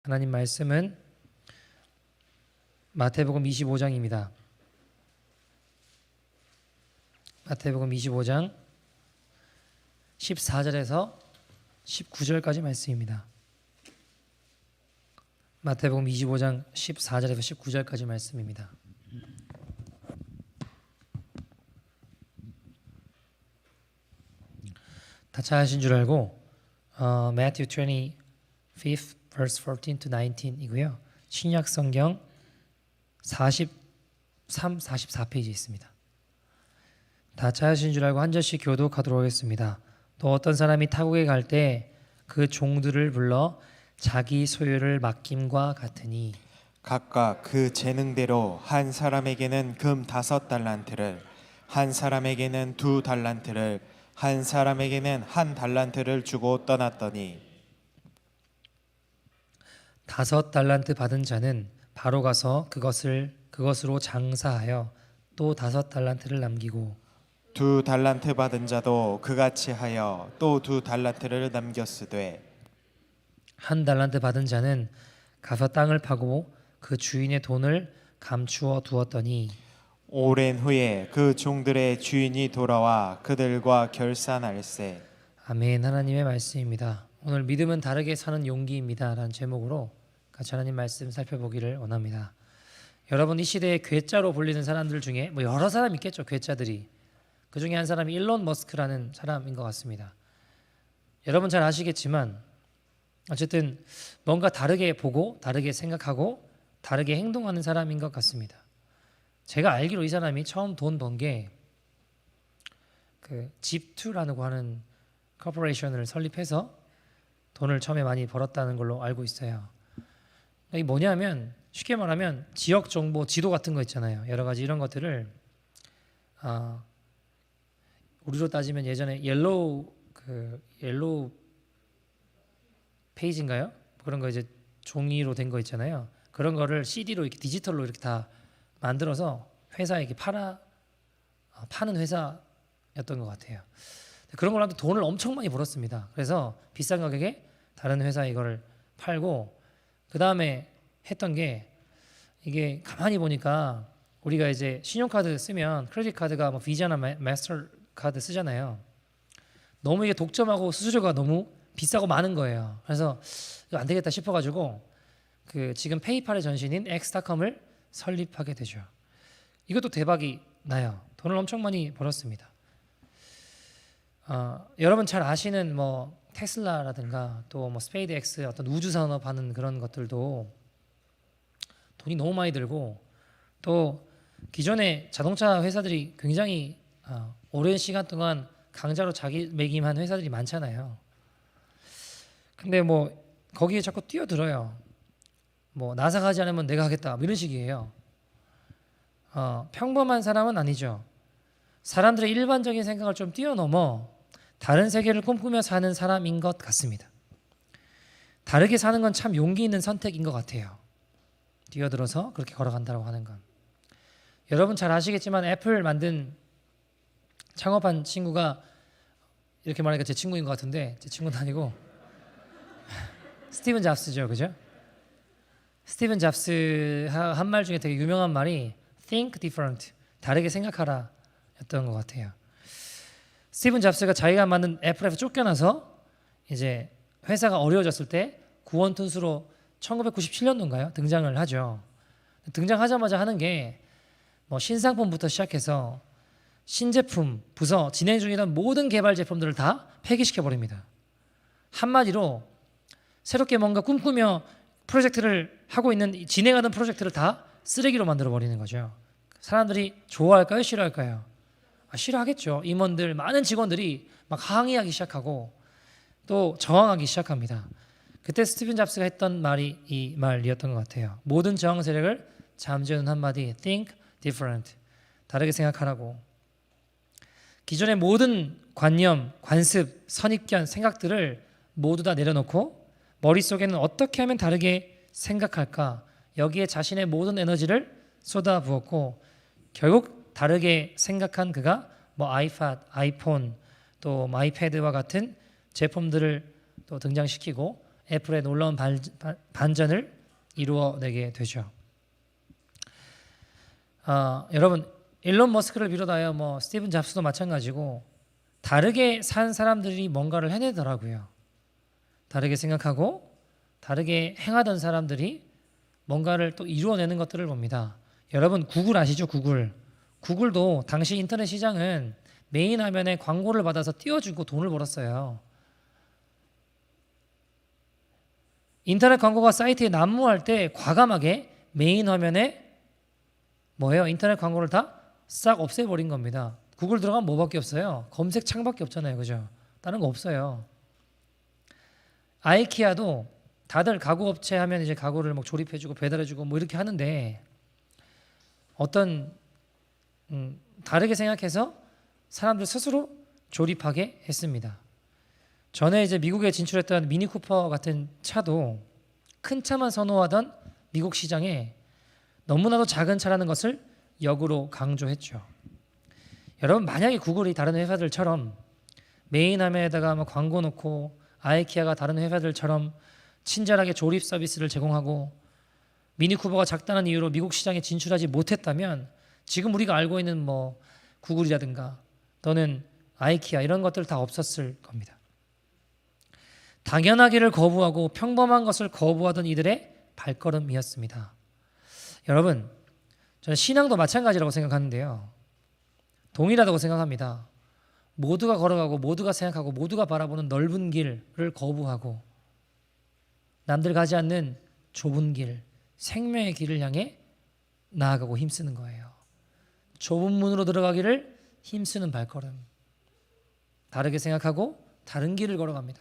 하나님 말씀은 마태복음 25장입니다. 마태복음 25장 14절에서 19절까지 말씀입니다. 마태복음 25장 14절에서 19절까지 말씀입니다. 다 찾으신 줄 알고 Matthew 25 verse 14 to 19이고요. 신약 성경 43, 44페이지에 있습니다. 다 찾으신 줄 알고 한 절씩 교독하도록 하겠습니다. 또 어떤 사람이 타국에 갈 때 그 종들을 불러 자기 소유를 맡김과 같으니 각각 그 재능대로 한 사람에게는 금 5달란트를, 한 사람에게는 2달란트를, 한 사람에게는 1달란트를 주고 떠났더니 5달란트 받은 자는 바로 가서 그것으로 장사하여 또 5달란트를 남기고 2달란트 받은 자도 그같이 하여 또 2달란트를 남겼으되 1달란트 받은 자는 가서 땅을 파고 그 주인의 돈을 감추어 두었더니 오랜 후에 그 종들의 주인이 돌아와 그들과 결산할세. 아멘. 하나님의 말씀입니다. 오늘 믿음은 다르게 사는 용기입니다 라는 제목으로 같이 하나님 말씀 살펴보기를 원합니다. 여러분, 이 시대에 괴짜로 불리는 사람들 중에 여러 사람 있겠죠. 괴짜들이. 그 중에 한 사람이 일론 머스크라는 사람인 것 같습니다. 여러분 잘 아시겠지만 어쨌든 뭔가 다르게 보고 다르게 생각하고 다르게 행동하는 사람인 것 같습니다. 제가 알기로 이 사람이 처음 돈 번 게 그 집투라고 하는 코퍼레이션을 설립해서 돈을 처음에 많이 벌었다는 걸로 알고 있어요. 이게 뭐냐면 쉽게 말하면 지역 정보 지도 같은 거 있잖아요. 여러 가지 이런 것들을 우리로 따지면 예전에 옐로우 페이지인가요? 그런 거 이제 종이로 된 거 있잖아요. 그런 거를 CD로 이렇게 디지털로 이렇게 다 만들어서 회사에 이렇게 파는 회사였던 것 같아요. 그런 걸로 돈을 엄청 많이 벌었습니다. 그래서 비싼 가격에 다른 회사에 이거를 팔고 그 다음에 했던 게 이게 가만히 보니까 우리가 이제 신용카드 쓰면 크레딧 카드가 뭐 비자나 마스터 카드 쓰잖아요. 너무 이게 독점하고 수수료가 너무 비싸고 많은 거예요. 그래서 이거 안 되겠다 싶어가지고 그 지금 페이팔의 전신인 엑스닷컴을 설립하게 되죠. 이것도 대박이 나요. 돈을 엄청 많이 벌었습니다. 여러분 잘 아시는 뭐 테슬라라든가 또 뭐 스페이드X 어떤 우주 산업 하는 그런 것들도 돈이 너무 많이 들고 또 기존의 자동차 회사들이 굉장히 오랜 시간 동안 강자로 자기매김한 회사들이 많잖아요. 근데 뭐 거기에 자꾸 뛰어들어요. 뭐 나사 가지 않으면 내가 하겠다 뭐 이런 식이에요. 평범한 사람은 아니죠. 사람들의 일반적인 생각을 좀 뛰어넘어 다른 세계를 꿈꾸며 사는 사람인 것 같습니다. 다르게 사는 건 참 용기 있는 선택인 것 같아요. 뛰어들어서 그렇게 걸어간다고 하는 건. 여러분 잘 아시겠지만 애플 창업한 친구가 이렇게 말하니까 제 친구인 것 같은데 제 친구는 아니고 스티븐 잡스죠, 그죠? 스티븐 잡스 한 말 중에 되게 유명한 말이 Think different, 다르게 생각하라 였던 것 같아요. 스티븐 잡스가 자기가 만든 애플에서 쫓겨나서 이제 회사가 어려워졌을 때 구원투수로 1997년도인가요? 등장을 하죠. 등장하자마자 하는 게 뭐 신상품부터 시작해서 신제품, 부서, 진행 중이던 모든 개발 제품들을 다 폐기시켜 버립니다. 한마디로 새롭게 뭔가 꿈꾸며 프로젝트를 하고 있는 진행하던 프로젝트를 다 쓰레기로 만들어 버리는 거죠. 사람들이 좋아할까요? 싫어할까요? 싫어하겠죠. 임원들, 많은 직원들이 막 항의하기 시작하고 또 저항하기 시작합니다. 그때 스티븐 잡스가 했던 말이 이 말이었던 것 같아요. 모든 저항 세력을 잠재우는 한마디 Think different, 다르게 생각하라고. 기존의 모든 관념, 관습, 선입견, 생각들을 모두 다 내려놓고 머릿속에는 어떻게 하면 다르게 생각할까, 여기에 자신의 모든 에너지를 쏟아부었고 결국 다르게 생각한 그가 뭐 아이팟, 아이폰, 또 아이패드와 같은 제품들을 또 등장시키고 애플의 놀라운 반전을 이루어내게 되죠. 여러분 일론 머스크를 비롯하여 뭐 스티븐 잡스도 마찬가지고 다르게 산 사람들이 뭔가를 해내더라고요. 다르게 생각하고 다르게 행하던 사람들이 뭔가를 또 이루어내는 것들을 봅니다. 여러분 구글 아시죠? 구글도 당시 인터넷 시장은 메인 화면에 광고를 받아서 띄워주고 돈을 벌었어요. 인터넷 광고가 사이트에 난무할 때 과감하게 메인 화면에 뭐예요? 인터넷 광고를 다 싹 없애버린 겁니다. 구글 들어가면 뭐밖에 없어요? 검색 창밖에 없잖아요. 그죠? 다른 거 없어요. 아이키아도 다들 가구 업체 하면 이제 가구를 뭐 조립해주고 배달해주고 뭐 이렇게 하는데 어떤 다르게 생각해서 사람들 스스로 조립하게 했습니다. 전에 이제 미국에 진출했던 미니 쿠퍼 같은 차도 큰 차만 선호하던 미국 시장에 너무나도 작은 차라는 것을 역으로 강조했죠. 여러분 만약에 구글이 다른 회사들처럼 메인 화면에다가 뭐 광고 놓고 아이키아가 다른 회사들처럼 친절하게 조립 서비스를 제공하고 미니쿠버가 작다는 이유로 미국 시장에 진출하지 못했다면 지금 우리가 알고 있는 뭐 구글이라든가 또는 아이키아 이런 것들 다 없었을 겁니다. 당연하기를 거부하고 평범한 것을 거부하던 이들의 발걸음이었습니다. 여러분 저는 신앙도 마찬가지라고 생각하는데요. 동일하다고 생각합니다. 모두가 걸어가고 모두가 생각하고 모두가 바라보는 넓은 길을 거부하고 남들 가지 않는 좁은 길, 생명의 길을 향해 나아가고 힘쓰는 거예요. 좁은 문으로 들어가기를 힘쓰는 발걸음. 다르게 생각하고 다른 길을 걸어갑니다.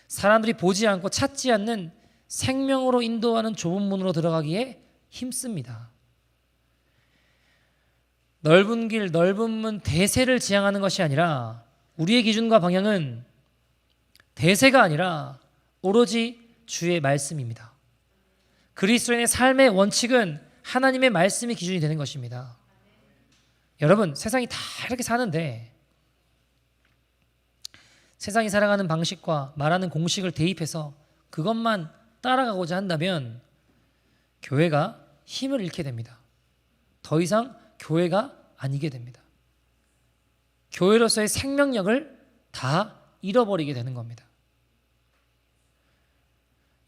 사람들이 보지 않고 찾지 않는 생명으로 인도하는 좁은 문으로 들어가기에 힘씁니다. 넓은 길, 넓은 문, 대세를 지향하는 것이 아니라 우리의 기준과 방향은 대세가 아니라 오로지 주의 말씀입니다. 그리스도인의 삶의 원칙은 하나님의 말씀이 기준이 되는 것입니다. 여러분 세상이 다 이렇게 사는데 세상이 살아가는 방식과 말하는 공식을 대입해서 그것만 따라가고자 한다면 교회가 힘을 잃게 됩니다. 더 이상 교회가 아니게 됩니다. 교회로서의 생명력을 다 잃어버리게 되는 겁니다.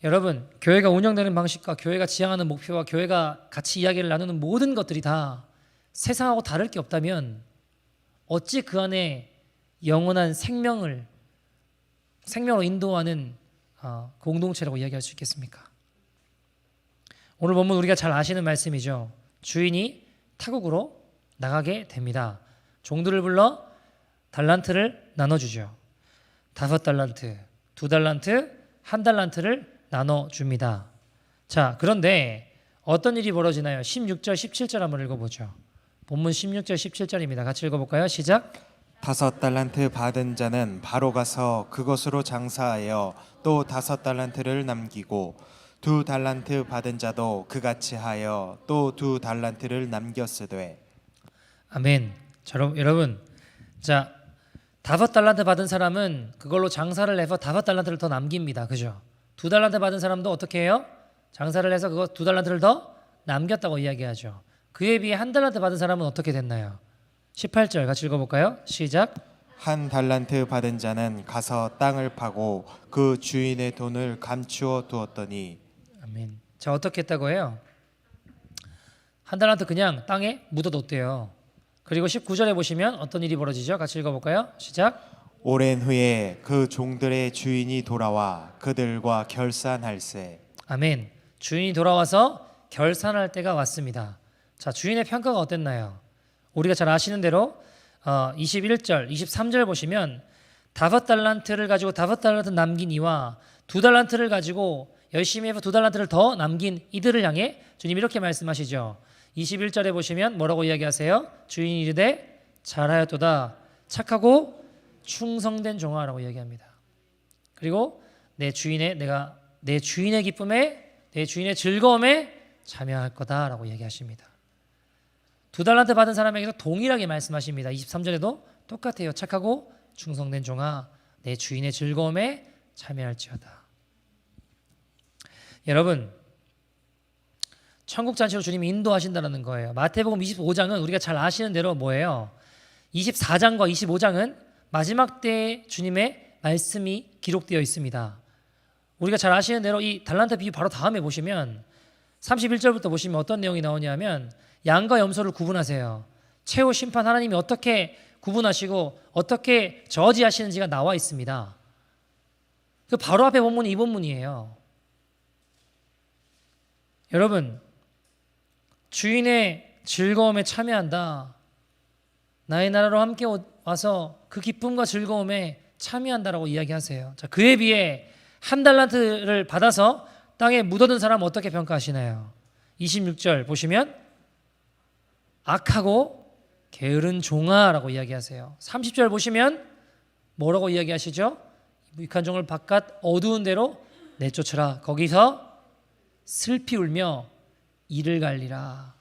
여러분, 교회가 운영되는 방식과 교회가 지향하는 목표와 교회가 같이 이야기를 나누는 모든 것들이 다 세상하고 다를 게 없다면 어찌 그 안에 영원한 생명으로 인도하는 공동체라고 이야기할 수 있겠습니까? 오늘 본문 우리가 잘 아시는 말씀이죠. 주인이 타국으로 나가게 됩니다. 종들을 불러 달란트를 나눠주죠. 5달란트, 2달란트, 1달란트를 나눠줍니다. 자, 그런데 어떤 일이 벌어지나요? 16절, 17절 한번 읽어보죠. 본문 16절, 17절입니다. 같이 읽어볼까요? 시작. 5달란트 받은 자는 바로 가서 그것으로 장사하여 또 5달란트를 남기고 2달란트 받은 자도 그같이 하여 또 2달란트를 남겼으되. 아멘. 자, 여러분, 자 5달란트 받은 사람은 그걸로 장사를 해서 5달란트를 더 남깁니다. 그죠? 2달란트 받은 사람도 어떻게 해요? 장사를 해서 그거 2달란트를 더 남겼다고 이야기하죠. 그에 비해 1달란트 받은 사람은 어떻게 됐나요? 18절 같이 읽어볼까요? 시작. 1달란트 받은 자는 가서 땅을 파고 그 주인의 돈을 감추어 두었더니. 아멘. 자, 어떻게 했다고 해요? 1달란트 그냥 땅에 묻어뒀대요. 그리고 19절에 보시면 어떤 일이 벌어지죠? 같이 읽어볼까요? 시작. 오랜 후에 그 종들의 주인이 돌아와 그들과 결산할세. 아멘. 주인이 돌아와서 결산할 때가 왔습니다. 자, 주인의 평가가 어땠나요? 우리가 잘 아시는 대로 21절, 23절 보시면 5달란트를 가지고 5달란트 남긴 이와 2달란트를 가지고 열심히 해서 2달란트를 더 남긴 이들을 향해 주님 이렇게 말씀하시죠. 21절에 보시면 뭐라고 이야기하세요? 주인이 이르되 잘하였도다 착하고 충성된 종아라고 이야기합니다. 그리고 내 주인의 기쁨에 내 주인의 즐거움에 참여할 거다라고 얘기하십니다. 2달란트 받은 사람에게도 동일하게 말씀하십니다. 23절에도 똑같아요. 착하고 충성된 종아 내 주인의 즐거움에 참여할지어다. 여러분, 천국 잔치로 주님이 인도하신다는 거예요. 마태복음 25장은 우리가 잘 아시는 대로 뭐예요? 24장과 25장은 마지막 때 주님의 말씀이 기록되어 있습니다. 우리가 잘 아시는 대로 이 달란트 비유 바로 다음에 보시면 31절부터 보시면 어떤 내용이 나오냐면 양과 염소를 구분하세요. 최후 심판 하나님이 어떻게 구분하시고 어떻게 저지하시는지가 나와 있습니다. 그 바로 앞에 본문이 이 본문이에요. 여러분, 주인의 즐거움에 참여한다. 나의 나라로 함께 와서 그 기쁨과 즐거움에 참여한다라고 이야기하세요. 자, 그에 비해 한 달란트를 받아서 땅에 묻어둔 사람은 어떻게 평가하시나요? 26절 보시면 악하고 게으른 종아라고 이야기하세요. 30절 보시면 뭐라고 이야기하시죠? 유익한 종을 바깥 어두운 데로 내쫓으라. 거기서 슬피 울며 이를 갈리라.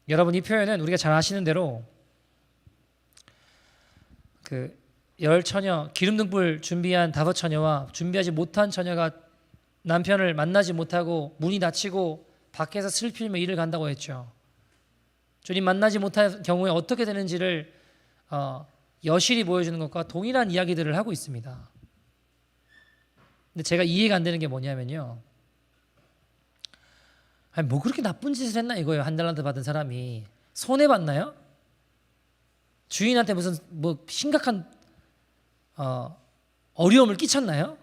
여러분, 이 표현은 우리가 잘 아시는 대로 그 열 처녀, 기름 등불 준비한 5 처녀와 준비하지 못한 처녀가 남편을 만나지 못하고 문이 닫히고 밖에서 슬피 울며 이를 간다고 했죠. 주님 만나지 못할 경우에 어떻게 되는지를 여실히 보여주는 것과 동일한 이야기들을 하고 있습니다. 근데 제가 이해가 안 되는 게 뭐냐면요, 아니 뭐 그렇게 나쁜 짓을 했나 이거예요. 한 달란트 받은 사람이 손해 봤나요? 주인한테 무슨 뭐 심각한 어려움을 끼쳤나요?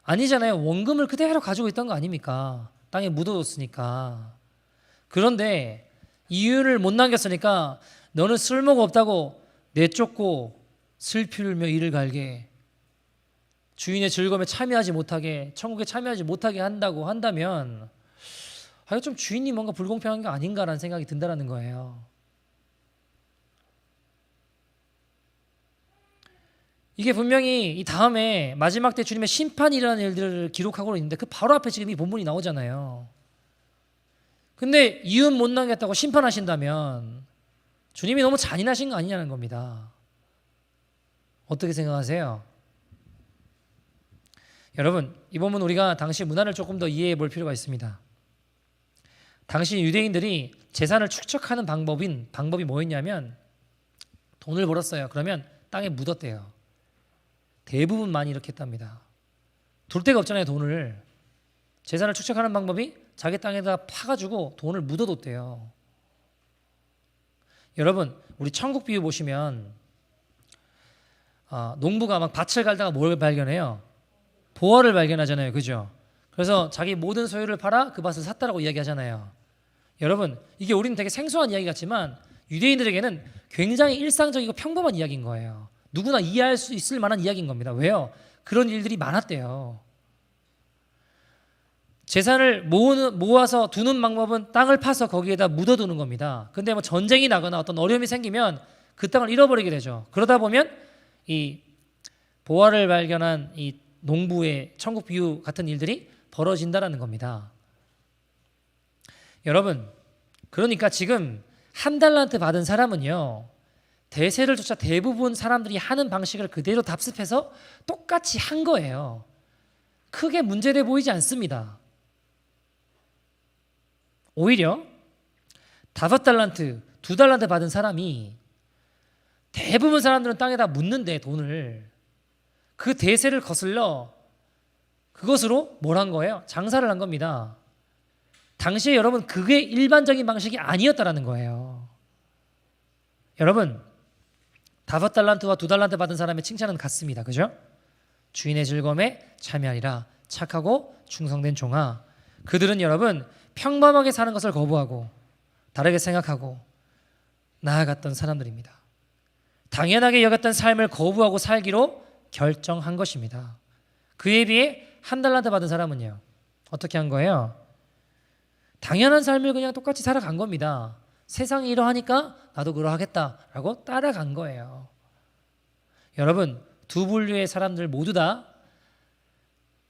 아니잖아요. 원금을 그대로 가지고 있던 거 아닙니까? 땅에 묻어뒀으니까. 그런데 이유를 못 남겼으니까 너는 쓸모가 없다고 내쫓고 슬피 울며 이를 갈게, 주인의 즐거움에 참여하지 못하게, 천국에 참여하지 못하게 한다고 한다면 좀 주인이 뭔가 불공평한 게 아닌가라는 생각이 든다는 거예요. 이게 분명히 이 다음에 마지막 때 주님의 심판이라는 일들을 기록하고 있는데 그 바로 앞에 지금 이 본문이 나오잖아요. 근데 이윤 못 남겼다고 심판하신다면 주님이 너무 잔인하신 거 아니냐는 겁니다. 어떻게 생각하세요? 여러분, 이 본문 우리가 당시 문화를 조금 더 이해해 볼 필요가 있습니다. 당시 유대인들이 재산을 축적하는 방법이 뭐였냐면 돈을 벌었어요. 그러면 땅에 묻었대요. 대부분 많이 이렇게 했답니다. 둘 데가 없잖아요. 돈을. 재산을 축적하는 방법이 자기 땅에다 파가지고 돈을 묻어뒀대요. 여러분, 우리 천국 비유 보시면 농부가 막 밭을 갈다가 뭘 발견해요? 보화를 발견하잖아요. 그죠? 그래서 자기 모든 소유를 팔아 그 밭을 샀다라고 이야기하잖아요. 여러분, 이게 우리는 되게 생소한 이야기 같지만 유대인들에게는 굉장히 일상적이고 평범한 이야기인 거예요. 누구나 이해할 수 있을 만한 이야기인 겁니다. 왜요? 그런 일들이 많았대요. 재산을 모아서 두는 방법은 땅을 파서 거기에다 묻어두는 겁니다. 근데 뭐 전쟁이 나거나 어떤 어려움이 생기면 그 땅을 잃어버리게 되죠. 그러다 보면 이 보화를 발견한 이 농부의 천국 비유 같은 일들이 벌어진다라는 겁니다. 여러분, 그러니까 지금 한 달란트 받은 사람은요, 대세를 쫓아 대부분 사람들이 하는 방식을 그대로 답습해서 똑같이 한 거예요. 크게 문제돼 보이지 않습니다. 오히려 5달란트, 2달란트 받은 사람이 대부분 사람들은 땅에다 묻는데 돈을 그 대세를 거슬러 그것으로 뭘 한 거예요? 장사를 한 겁니다. 당시에 여러분 그게 일반적인 방식이 아니었다라는 거예요. 여러분 5달란트와 2달란트 받은 사람의 칭찬은 같습니다. 그죠? 주인의 즐거움에 참여하리라. 착하고 충성된 종아. 그들은 여러분 평범하게 사는 것을 거부하고 다르게 생각하고 나아갔던 사람들입니다. 당연하게 여겼던 삶을 거부하고 살기로 결정한 것입니다. 그에 비해 1달란트 받은 사람은요, 어떻게 한 거예요? 당연한 삶을 그냥 똑같이 살아간 겁니다. 세상이 이러하니까 나도 그러하겠다라고 따라간 거예요. 여러분, 두 분류의 사람들 모두 다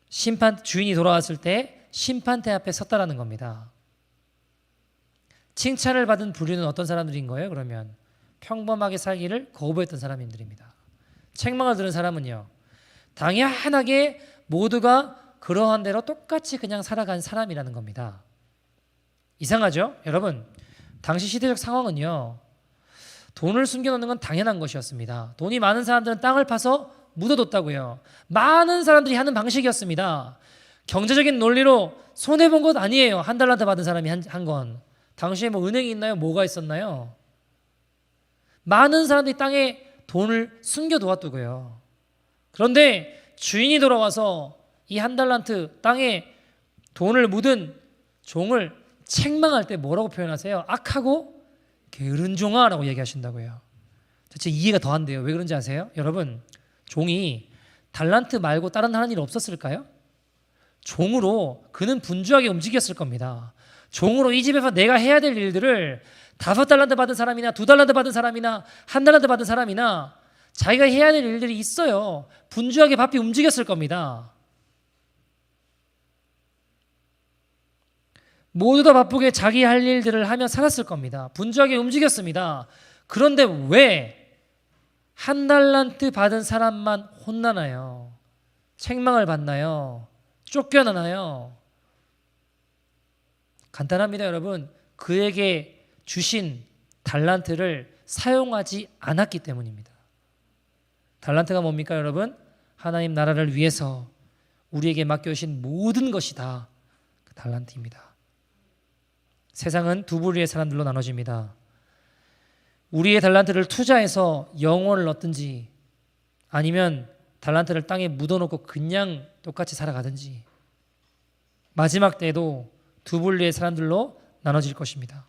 주인이 돌아왔을 때 심판대 앞에 섰다라는 겁니다. 칭찬을 받은 부류는 어떤 사람들인 거예요? 그러면 평범하게 살기를 거부했던 사람들입니다. 책망을 들은 사람은요, 당연하게 모두가 그러한 대로 똑같이 그냥 살아간 사람이라는 겁니다. 이상하죠? 여러분, 당시 시대적 상황은요, 돈을 숨겨놓는 건 당연한 것이었습니다. 돈이 많은 사람들은 땅을 파서 묻어뒀다고요. 많은 사람들이 하는 방식이었습니다. 경제적인 논리로 손해본 것 아니에요. 한 달란트 받은 사람이 한 건. 당시에 뭐 은행이 있나요? 뭐가 있었나요? 많은 사람들이 땅에 돈을 숨겨두었다고요. 그런데 주인이 돌아와서 이 한 달란트 땅에 돈을 묻은 종을 책망할 때 뭐라고 표현하세요? 악하고 게으른 종아라고 얘기하신다고요. 대체 이해가 더 안 돼요. 왜 그런지 아세요? 여러분, 종이 달란트 말고 다른 하는 일 없었을까요? 종으로 그는 분주하게 움직였을 겁니다. 종으로 이 집에서 내가 해야 될 일들을 5달란트 받은 사람이나 2달란트 받은 사람이나 1달란트 받은 사람이나 자기가 해야 될 일들이 있어요. 분주하게 바삐 움직였을 겁니다. 모두 다 바쁘게 자기 할 일들을 하며 살았을 겁니다. 분주하게 움직였습니다. 그런데 왜 한 달란트 받은 사람만 혼나나요? 책망을 받나요? 쫓겨나나요? 간단합니다, 여러분. 그에게 주신 달란트를 사용하지 않았기 때문입니다. 달란트가 뭡니까, 여러분? 하나님 나라를 위해서 우리에게 맡겨주신 모든 것이 다 그 달란트입니다. 세상은 두 부류의 사람들로 나눠집니다. 우리의 달란트를 투자해서 영혼을 얻든지, 아니면 달란트를 땅에 묻어놓고 그냥 똑같이 살아가든지, 마지막 때에도 두 분류의 사람들로 나눠질 것입니다.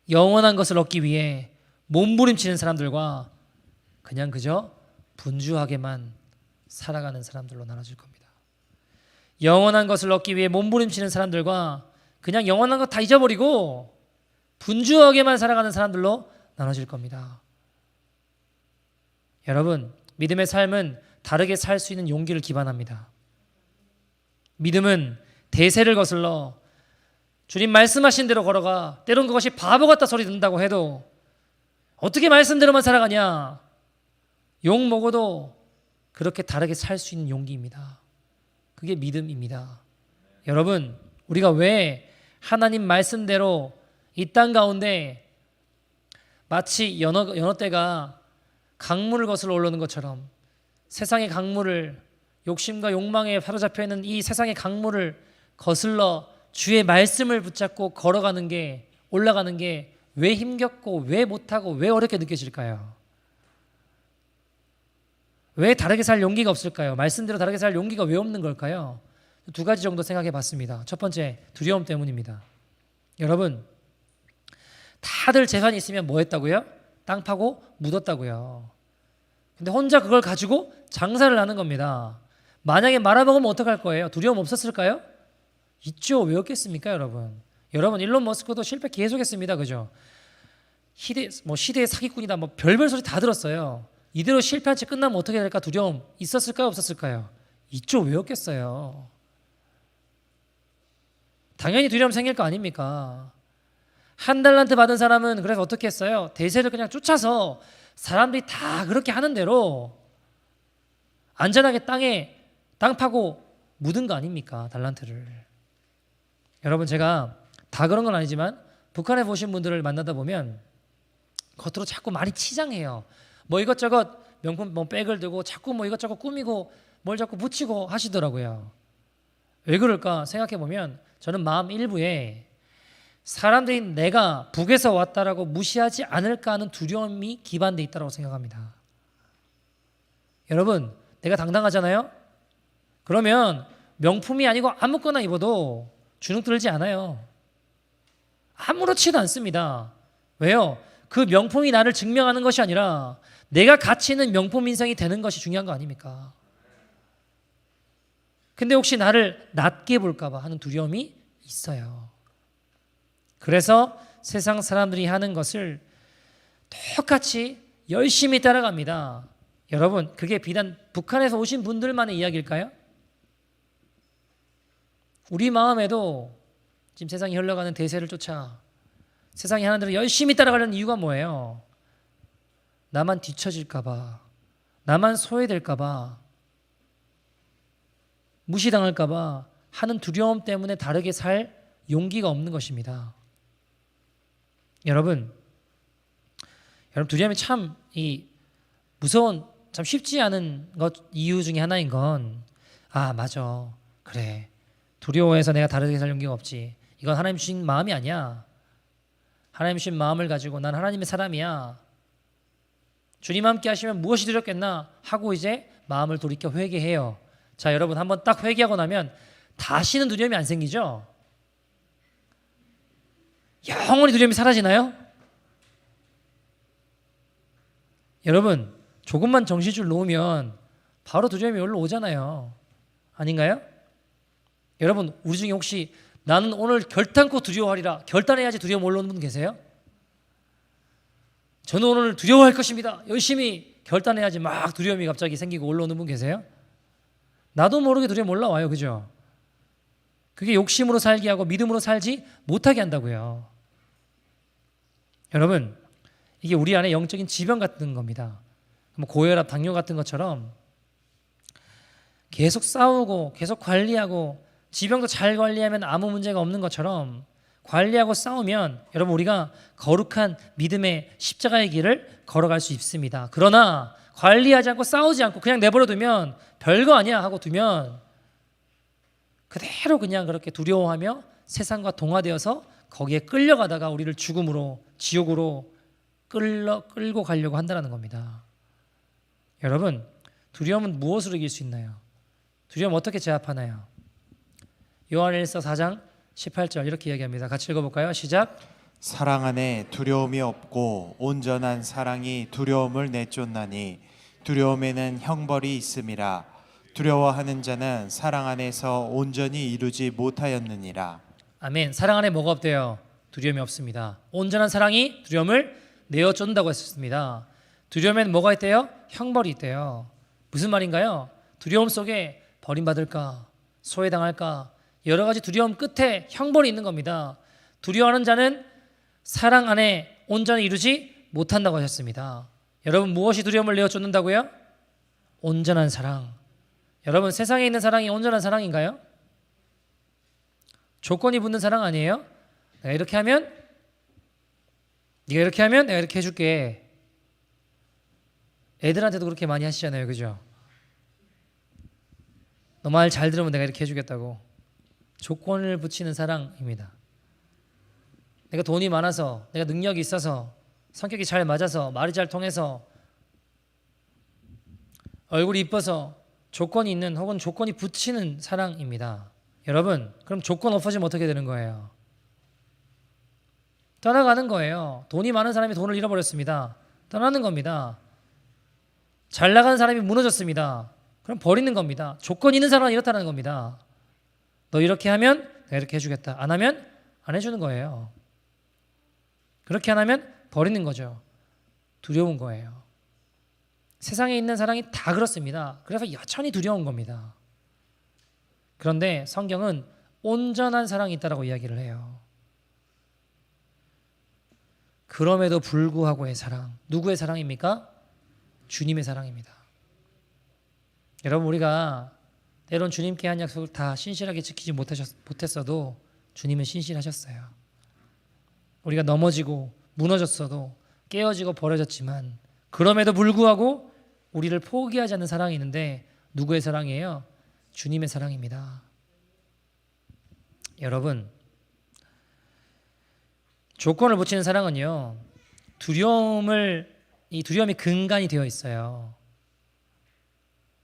영원한 것을 얻기 위해 몸부림치는 사람들과 그냥 그저 분주하게만 살아가는 사람들로 나눠질 겁니다. 영원한 것을 얻기 위해 몸부림치는 사람들과 그냥 영원한 것 다 잊어버리고 분주하게만 살아가는 사람들로 나눠질 겁니다. 여러분, 믿음의 삶은 다르게 살 수 있는 용기를 기반합니다. 믿음은 대세를 거슬러 주님 말씀하신 대로 걸어가, 때론 그것이 바보 같다 소리 듣는다고 해도 어떻게 말씀대로만 살아가냐, 욕 먹어도 그렇게 다르게 살 수 있는 용기입니다. 그게 믿음입니다. 여러분, 우리가 왜 하나님 말씀대로 이 땅 가운데 마치 연어떼가 강물을 거슬러 올라오는 것처럼 세상의 강물을, 욕심과 욕망에 사로잡혀 있는 이 세상의 강물을 거슬러 주의 말씀을 붙잡고 걸어가는 게, 올라가는 게 왜 힘겹고 왜 못하고 왜 어렵게 느껴질까요? 왜 다르게 살 용기가 없을까요? 말씀대로 다르게 살 용기가 왜 없는 걸까요? 두 가지 정도 생각해 봤습니다. 첫 번째, 두려움 때문입니다. 여러분, 다들 재산이 있으면 뭐 했다고요? 땅 파고 묻었다고요. 근데 혼자 그걸 가지고 장사를 하는 겁니다. 만약에 말아먹으면 어떡할 거예요? 두려움 없었을까요? 있죠. 왜 없겠습니까, 여러분? 여러분, 일론 머스크도 실패 계속했습니다. 그죠? 시대의 사기꾼이다, 뭐 별별 소리 다 들었어요. 이대로 실패한 채 끝나면 어떻게 될까? 두려움 있었을까요? 없었을까요? 있죠. 왜 없겠어요? 당연히 두려움 생길 거 아닙니까? 한 달란트 받은 사람은 그래서 어떻게 했어요? 대세를 그냥 쫓아서 사람들이 다 그렇게 하는 대로 안전하게 땅 파고 묻은 거 아닙니까? 달란트를. 여러분, 제가 다 그런 건 아니지만 북한에 보신 분들을 만나다 보면 겉으로 자꾸 말이 치장해요. 뭐 이것저것 명품 뭐 백을 들고 자꾸 뭐 이것저것 꾸미고 뭘 자꾸 붙이고 하시더라고요. 왜 그럴까 생각해 보면 저는 마음 일부에 사람들이 내가 북에서 왔다라고 무시하지 않을까 하는 두려움이 기반돼 있다고 생각합니다. 여러분, 내가 당당하잖아요? 그러면 명품이 아니고 아무거나 입어도 주눅 들지 않아요. 아무렇지도 않습니다. 왜요? 그 명품이 나를 증명하는 것이 아니라 내가 가치 있는 명품 인생이 되는 것이 중요한 거 아닙니까? 근데 혹시 나를 낮게 볼까 봐 하는 두려움이 있어요. 그래서 세상 사람들이 하는 것을 똑같이 열심히 따라갑니다. 여러분, 그게 비단 북한에서 오신 분들만의 이야기일까요? 우리 마음에도 지금 세상이 흘러가는 대세를 쫓아 세상이 하는 대로 열심히 따라가려는 이유가 뭐예요? 나만 뒤처질까 봐, 나만 소외될까 봐, 무시당할까 봐 하는 두려움 때문에 다르게 살 용기가 없는 것입니다. 여러분 두려움이 참 무서운, 참 쉽지 않은 것 이유 중에 하나인 건, 맞아, 그래, 두려워해서 내가 다르게 살 용기가 없지. 이건 하나님 주신 마음이 아니야. 하나님 주신 마음을 가지고 난 하나님의 사람이야. 주님 함께 하시면 무엇이 두렵겠나 하고 이제 마음을 돌이켜 회개해요. 자, 여러분 한번 딱 회개하고 나면 다시는 두려움이 안 생기죠? 영원히 두려움이 사라지나요? 여러분 조금만 정신줄 놓으면 바로 두려움이 올라오잖아요. 아닌가요? 여러분 우리 중에 혹시 나는 오늘 결단코 두려워하리라, 결단해야지 두려움 올라오는 분 계세요? 저는 오늘 두려워할 것입니다, 열심히 결단해야지 막 두려움이 갑자기 생기고 올라오는 분 계세요? 나도 모르게 두려움 올라와요. 그죠? 그게 욕심으로 살게 하고 믿음으로 살지 못하게 한다고요. 여러분 이게 우리 안에 영적인 질병 같은 겁니다. 고혈압, 당뇨 같은 것처럼 계속 싸우고 계속 관리하고, 질병도 잘 관리하면 아무 문제가 없는 것처럼 관리하고 싸우면 여러분 우리가 거룩한 믿음의 십자가의 길을 걸어갈 수 있습니다. 그러나 관리하지 않고 싸우지 않고 그냥 내버려두면 별거 아니야 하고 두면 그대로 그냥 그렇게 두려워하며 세상과 동화되어서 거기에 끌려가다가 우리를 죽음으로, 지옥으로 끌고 가려고 한다는 겁니다. 여러분 두려움은 무엇으로 이길 수 있나요? 두려움 어떻게 제압하나요? 요한일서 4장 18절 이렇게 이야기합니다. 같이 읽어볼까요? 시작. 사랑 안에 두려움이 없고 온전한 사랑이 두려움을 내쫓나니 두려움에는 형벌이 있음이라. 두려워하는 자는 사랑 안에서 온전히 이루지 못하였느니라. 아멘. 사랑 안에 뭐가 없대요? 두려움이 없습니다. 온전한 사랑이 두려움을 내어쫓는다고 했습니다. 두려움에는 뭐가 있대요? 형벌이 있대요. 무슨 말인가요? 두려움 속에 버림받을까, 소외당할까, 여러 가지 두려움 끝에 형벌이 있는 겁니다. 두려워하는 자는 사랑 안에 온전히 이루지 못한다고 하셨습니다. 여러분 무엇이 두려움을 내어쫓는다고요? 온전한 사랑. 여러분 세상에 있는 사랑이 온전한 사랑인가요? 조건이 붙는 사랑 아니에요? 내가 이렇게 하면, 네가 이렇게 하면 내가 이렇게 해줄게. 애들한테도 그렇게 많이 하시잖아요. 그죠? 너 말 잘 들으면 내가 이렇게 해주겠다고. 조건을 붙이는 사랑입니다. 내가 돈이 많아서, 내가 능력이 있어서, 성격이 잘 맞아서, 말이 잘 통해서, 얼굴이 이뻐서 조건이 있는, 혹은 조건이 붙이는 사랑입니다. 여러분 그럼 조건 없어지면 어떻게 되는 거예요? 떠나가는 거예요. 돈이 많은 사람이 돈을 잃어버렸습니다. 떠나는 겁니다. 잘 나가는 사람이 무너졌습니다. 그럼 버리는 겁니다. 조건 있는 사람은 이렇다는 겁니다. 너 이렇게 하면 내가 이렇게 해주겠다. 안 하면 안 해주는 거예요. 그렇게 안 하면 버리는 거죠. 두려운 거예요. 세상에 있는 사랑이 다 그렇습니다. 그래서 여전히 두려운 겁니다. 그런데 성경은 온전한 사랑이 있다라고 이야기를 해요. 그럼에도 불구하고의 사랑. 누구의 사랑입니까? 주님의 사랑입니다. 여러분 우리가 때론 주님께 한 약속을 다 신실하게 지키지 못했어도 주님은 신실하셨어요. 우리가 넘어지고 무너졌어도, 깨어지고 버려졌지만 그럼에도 불구하고 우리를 포기하지 않는 사랑이 있는데 누구의 사랑이에요? 주님의 사랑입니다. 여러분 조건을 붙이는 사랑은요, 이 두려움이 근간이 되어 있어요.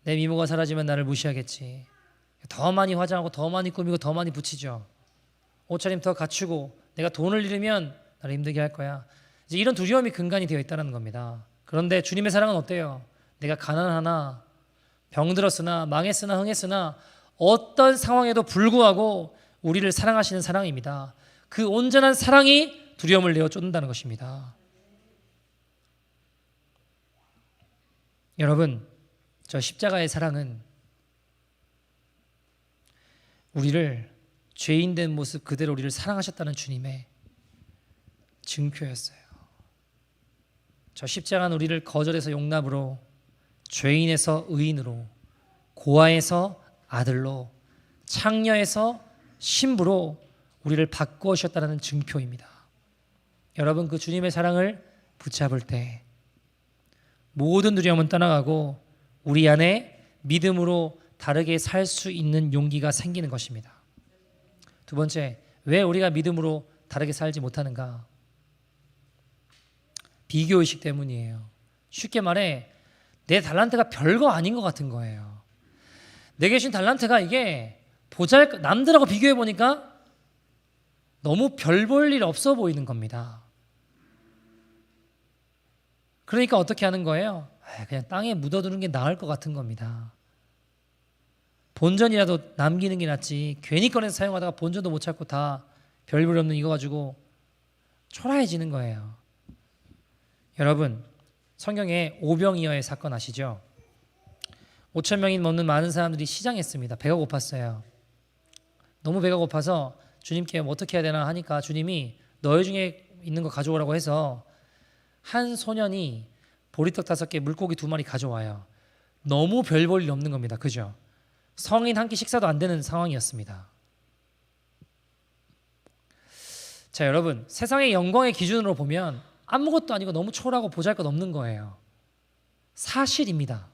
내 미모가 사라지면 나를 무시하겠지. 더 많이 화장하고 더 많이 꾸미고 더 많이 붙이죠. 옷차림 더 갖추고 내가 돈을 잃으면 나를 힘들게 할 거야. 이제 이런 두려움이 근간이 되어 있다는 겁니다. 그런데 주님의 사랑은 어때요? 내가 가난하나 병들었으나 망했으나 흥했으나 어떤 상황에도 불구하고 우리를 사랑하시는 사랑입니다. 그 온전한 사랑이 두려움을 내어 쫓는다는 것입니다. 여러분 저 십자가의 사랑은 우리를 죄인된 모습 그대로 우리를 사랑하셨다는 주님의 증표였어요. 저 십자가는 우리를 거절해서 용납으로, 죄인에서 의인으로, 고아에서 아들로, 창녀에서 신부로 우리를 바꾸셨다는 증표입니다. 여러분, 그 주님의 사랑을 붙잡을 때 모든 두려움은 떠나가고 우리 안에 믿음으로 다르게 살 수 있는 용기가 생기는 것입니다. 두 번째, 왜 우리가 믿음으로 다르게 살지 못하는가? 비교의식 때문이에요. 쉽게 말해 내 달란트가 별거 아닌 것 같은 거예요. 내게 주신 달란트가 이게 남들하고 비교해 보니까 너무 별 볼 일 없어 보이는 겁니다. 그러니까 어떻게 하는 거예요? 그냥 땅에 묻어두는 게 나을 것 같은 겁니다. 본전이라도 남기는 게 낫지, 괜히 꺼내서 사용하다가 본전도 못 찾고 다 별 볼 없는 이거 가지고 초라해지는 거예요. 여러분, 성경에 오병이어의 사건 아시죠? 5천 명이 넘는 많은 사람들이 시장했습니다. 배가 고팠어요. 너무 배가 고파서 주님께 뭐 어떻게 해야 되나 하니까 주님이 너희 중에 있는 거 가져오라고 해서 한 소년이 보리떡 5개, 물고기 2마리 가져와요. 너무 별 볼 일 없는 겁니다. 그죠? 성인 한 끼 식사도 안 되는 상황이었습니다. 자, 여러분, 세상의 영광의 기준으로 보면 아무것도 아니고 너무 초라하고 보잘것없는 거예요. 사실입니다.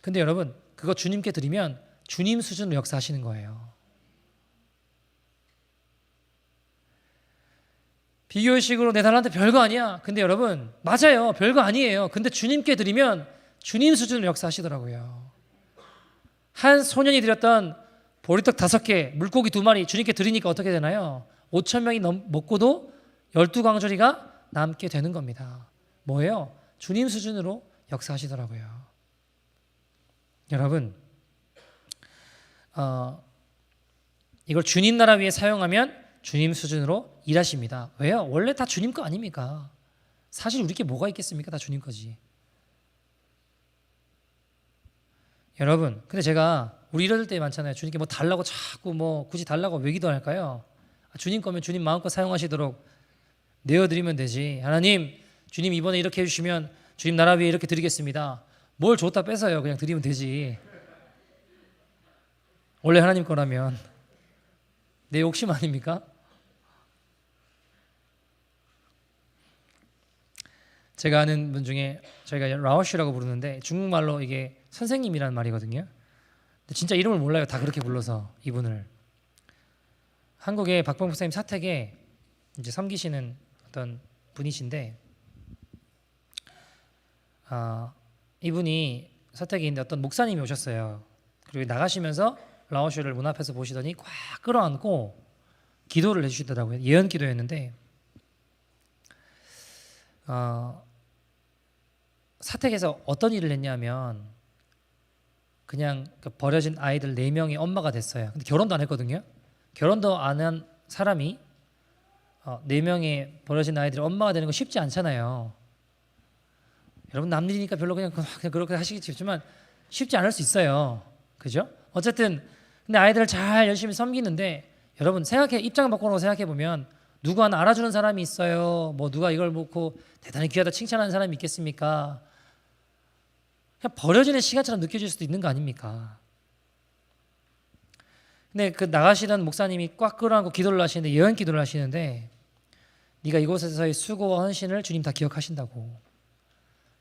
근데 여러분, 그거 주님께 드리면 주님 수준으로 역사하시는 거예요. 비교의식으로 내 달란트 별거 아니야. 근데 여러분, 맞아요. 별거 아니에요. 근데 주님께 드리면 주님 수준으로 역사하시더라고요. 한 소년이 드렸던 보리떡 5개, 물고기 2마리 주님께 드리니까 어떻게 되나요? 5천 명이 먹고도 12광저리가 남게 되는 겁니다. 뭐예요? 주님 수준으로 역사하시더라고요. 여러분, 이걸 주님 나라 위에 사용하면 주님 수준으로 일하십니다. 왜요? 원래 다 주님 거 아닙니까? 사실 우리 게 뭐가 있겠습니까? 다 주님 거지. 여러분, 근데 제가 우리 이럴 때 많잖아요. 주님께 뭐 달라고 자꾸 뭐 굳이 달라고 왜 기도할까요? 주님 거면 주님 마음껏 사용하시도록 내어드리면 되지. 하나님, 주님 이번에 이렇게 해주시면 주님 나라 위에 이렇게 드리겠습니다. 뭘 줬다 뺏어요. 그냥 드리면 되지. 원래 하나님 거라면. 내 욕심 아닙니까? 제가 아는 분 중에 저희가 라오슈라고 부르는데 중국말로 이게 선생님이라는 말이거든요. 근데 진짜 이름을 몰라요. 다 그렇게 불러서 이분을. 한국의 박범 목사님 사택에 이제 섬기시는 어떤 분이신데, 이분이 사택에 있는데 어떤 목사님이 오셨어요. 그리고 나가시면서 라오슈를 문 앞에서 보시더니 꽉 끌어안고 기도를 해주시더라고요. 예언 기도였는데, 사택에서 어떤 일을 했냐면 그냥 버려진 아이들 4명의 엄마가 됐어요. 근데 결혼도 안 했거든요. 결혼도 안 한 사람이 4명의 버려진 아이들의 엄마가 되는 거 쉽지 않잖아요. 여러분, 남일이니까 별로 그냥 그렇게 하시겠지만 쉽지 않을 수 있어요. 그죠? 어쨌든 근데 아이들을 잘 열심히 섬기는데, 여러분 입장 바꿔놓고 생각해 보면 누구 하나 알아주는 사람이 있어요? 뭐 누가 이걸 보고 대단히 귀하다 칭찬하는 사람이 있겠습니까? 그냥 버려지는 시간처럼 느껴질 수도 있는 거 아닙니까? 근데 그 나가시던 목사님이 꽉 끌어안고 기도를 하시는데, 예언 기도를 하시는데, 네가 이곳에서의 수고와 헌신을 주님 다 기억하신다고.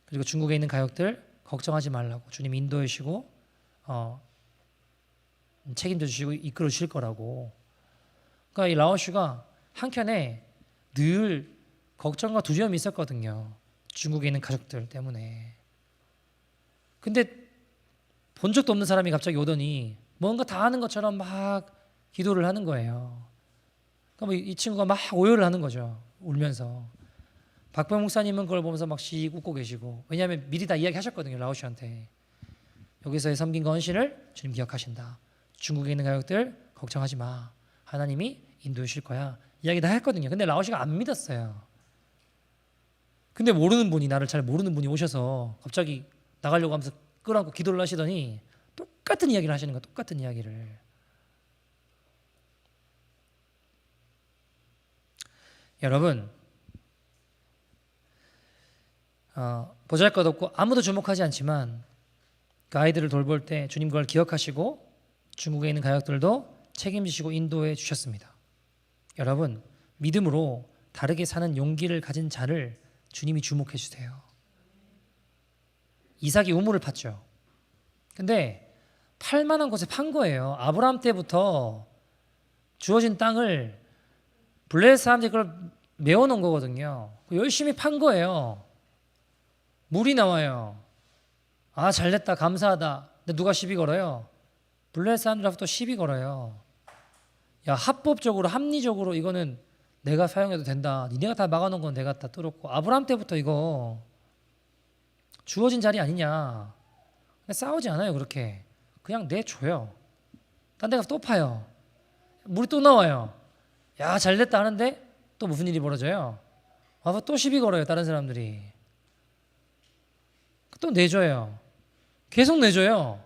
그리고 중국에 있는 가족들 걱정하지 말라고. 주님 인도해 주시고 책임져 주시고 이끌어 주실 거라고. 그러니까 이 라오슈가 한켠에 늘 걱정과 두려움이 있었거든요. 중국에 있는 가족들 때문에. 근데 본 적도 없는 사람이 갑자기 오더니 뭔가 다 아는 것처럼 막 기도를 하는 거예요. 그러니까 이 친구가 막 오열을 하는 거죠. 울면서. 박병 목사님은 그걸 보면서 막 씩 웃고 계시고, 왜냐하면 미리 다 이야기하셨거든요. 라오슈한테. 여기서의 섬김과 헌신을 주님 기억하신다. 중국에 있는 가족들 걱정하지 마. 하나님이 인도해 주실 거야. 이야기 다 했거든요. 근데 라오슈가 안 믿었어요. 근데 나를 잘 모르는 분이 오셔서 갑자기 나가려고 하면서 끌어안고 기도를 하시더니 똑같은 이야기를 하시는 거예요. 똑같은 이야기를. 여러분, 보잘것없고 아무도 주목하지 않지만 그 아이들을 돌볼 때 주님 그걸 기억하시고 중국에 있는 가족들도 책임지시고 인도해 주셨습니다. 여러분, 믿음으로 다르게 사는 용기를 가진 자를 주님이 주목해 주세요. 이삭이 우물을 팠죠. 근데 팔 만한 곳에 판 거예요. 아브라함 때부터 주어진 땅을 블레셋 사람들이 그걸 메워놓은 거거든요. 열심히 판 거예요. 물이 나와요. 아, 잘됐다, 감사하다. 근데 누가 시비 걸어요? 블레셋 사람들하고 또 시비 걸어요. 야, 합법적으로 합리적으로 이거는 내가 사용해도 된다. 니네가 다 막아놓은 건 내가 다 뚫었고, 아브라함 때부터 이거 주어진 자리 아니냐. 근데 싸우지 않아요. 그렇게 그냥 내줘요. 딴 데가 또 파요. 물이 또 나와요. 야, 잘됐다 하는데 또 무슨 일이 벌어져요? 와서 또 시비 걸어요. 다른 사람들이 또 내줘요. 계속 내줘요.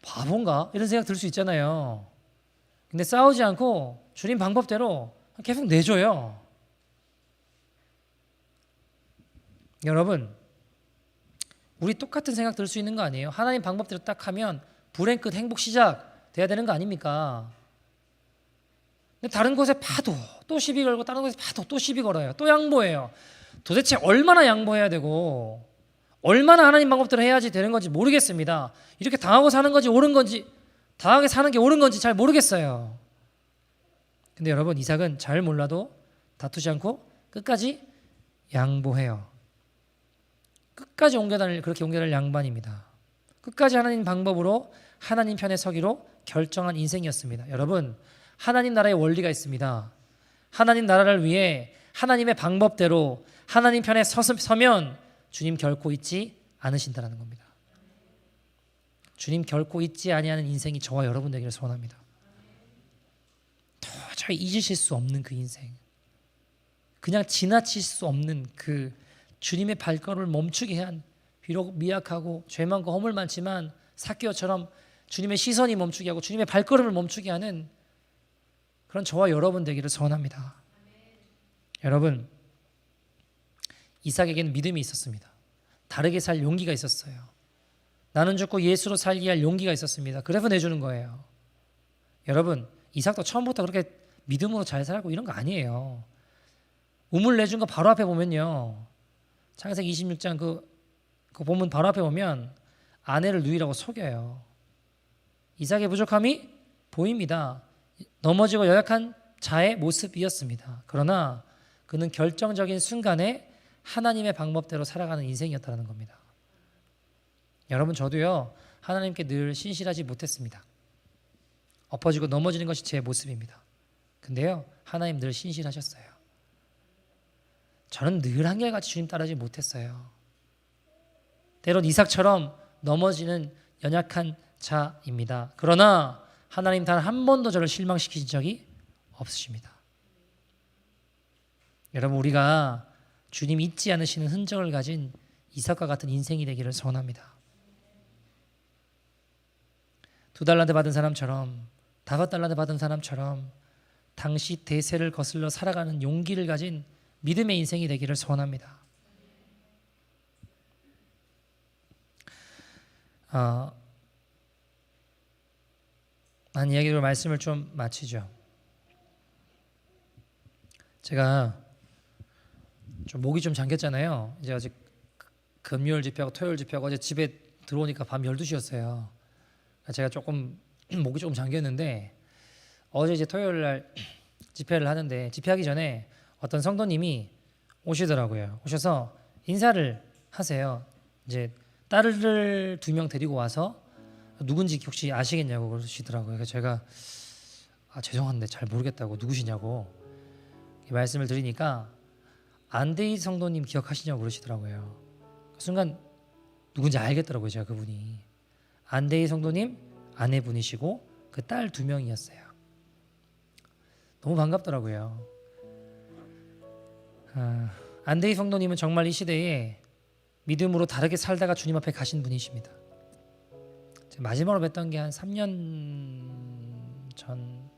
바본가? 이런 생각 들 수 있잖아요. 근데 싸우지 않고 주님 방법대로 계속 내줘요. 여러분, 우리 똑같은 생각 들 수 있는 거 아니에요? 하나님 방법대로 딱 하면 불행 끝 행복 시작 돼야 되는 거 아닙니까? 근데 다른 곳에 파도 또 시비 걸고 다른 곳에 파도 또 시비 걸어요. 또 양보해요. 도대체 얼마나 양보해야 되고 얼마나 하나님 방법대로 해야지 되는 건지 모르겠습니다. 이렇게 당하고 사는 건지 옳은 건지, 당하게 사는 게 옳은 건지 잘 모르겠어요. 근데 여러분, 이삭은 잘 몰라도 다투지 않고 끝까지 양보해요. 끝까지 그렇게 옮겨다닐 양반입니다. 끝까지 하나님 방법으로 하나님 편에 서기로 결정한 인생이었습니다. 여러분, 하나님 나라의 원리가 있습니다. 하나님 나라를 위해 하나님의 방법대로 하나님 편에 서면 주님 결코 잊지 않으신다는 겁니다. 주님 결코 잊지 아니하는 인생이 저와 여러분 되기를 소원합니다. 도저히 잊으실 수 없는 그 인생, 그냥 지나칠 수 없는 그 주님의 발걸음을 멈추게 한, 비록 미약하고 죄 많고 허물 많지만 삭개오처럼 주님의 시선이 멈추게 하고 주님의 발걸음을 멈추게 하는 그런 저와 여러분 되기를 소원합니다. 여러분, 이삭에게는 믿음이 있었습니다. 다르게 살 용기가 있었어요. 나는 죽고 예수로 살게 할 용기가 있었습니다. 그래서 내주는 거예요. 여러분, 이삭도 처음부터 그렇게 믿음으로 잘 살고 이런 거 아니에요. 우물 내준 거 바로 앞에 보면요, 창세기 26장 그 본문 바로 앞에 보면 아내를 누이라고 속여요. 이삭의 부족함이 보입니다. 넘어지고 연약한 자의 모습이었습니다. 그러나 그는 결정적인 순간에 하나님의 방법대로 살아가는 인생이었다는 겁니다. 여러분, 저도요, 하나님께 늘 신실하지 못했습니다. 엎어지고 넘어지는 것이 제 모습입니다. 근데요, 하나님 늘 신실하셨어요. 저는 늘 한결같이 주님 따르지 못했어요. 때론 이삭처럼 넘어지는 연약한 자입니다. 그러나 하나님 단 한 번도 저를 실망시키신 적이 없으십니다. 여러분, 우리가 주님 잊지 않으시는 흔적을 가진 이삭과 같은 인생이 되기를 소원합니다. 2달란트 받은 사람처럼, 5달란트 받은 사람처럼 당시 대세를 거슬러 살아가는 용기를 가진 믿음의 인생이 되기를 소원합니다. 한 이야기로 말씀을 좀 마치죠. 제가 좀 목이 좀 잠겼잖아요. 이제 아직 금요일 집회하고 토요일 집회하고 어제 집에 들어오니까 밤 12시였어요. 제가 조금 목이 조금 잠겼는데 어제 이제 토요일 날 집회를 하는데 집회하기 전에 어떤 성도님이 오시더라고요. 오셔서 인사를 하세요. 이제 딸을 2명 데리고 와서 누군지 혹시 아시겠냐고 그러시더라고요. 그래서 제가 죄송한데 잘 모르겠다고, 누구시냐고 말씀을 드리니까 안데이 성도님 기억하시냐고 그러시더라고요. 그 순간 누군지 알겠더라고요. 제가 그분이 안데이 성도님 아내분이시고 그 딸 2명이었어요. 너무 반갑더라고요. 안데이 성도님은 정말 이 시대에 믿음으로 다르게 살다가 주님 앞에 가신 분이십니다. 마지막으로 뵀던 게 한 3년 전,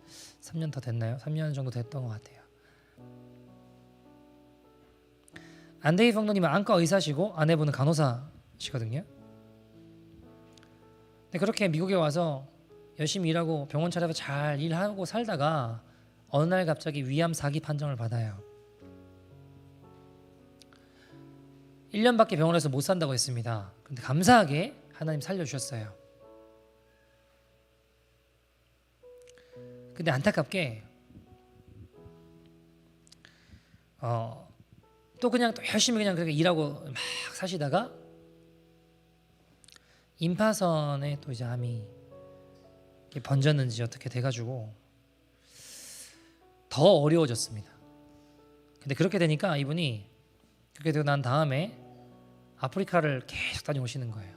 3년 더 됐나요? 3년 정도 됐던 것 같아요. 안데이 성도님은 안과 의사시고 아내분은 간호사시거든요. 근데 그렇게 미국에 와서 열심히 일하고 병원 차려서 잘 일하고 살다가 어느 날 갑자기 위암 4기 판정을 받아요. 1년밖에 병원에서 못 산다고 했습니다. 근데 감사하게 하나님 살려주셨어요. 근데 안타깝게 또 그냥 또 열심히 그냥 그렇게 일하고 막 사시다가 임파선에 또 이제 암이 이렇게 번졌는지 어떻게 돼가지고 더 어려워졌습니다. 근데 그렇게 되니까 이분이 그렇게 되고 난 다음에 아프리카를 계속 다녀오시는 거예요.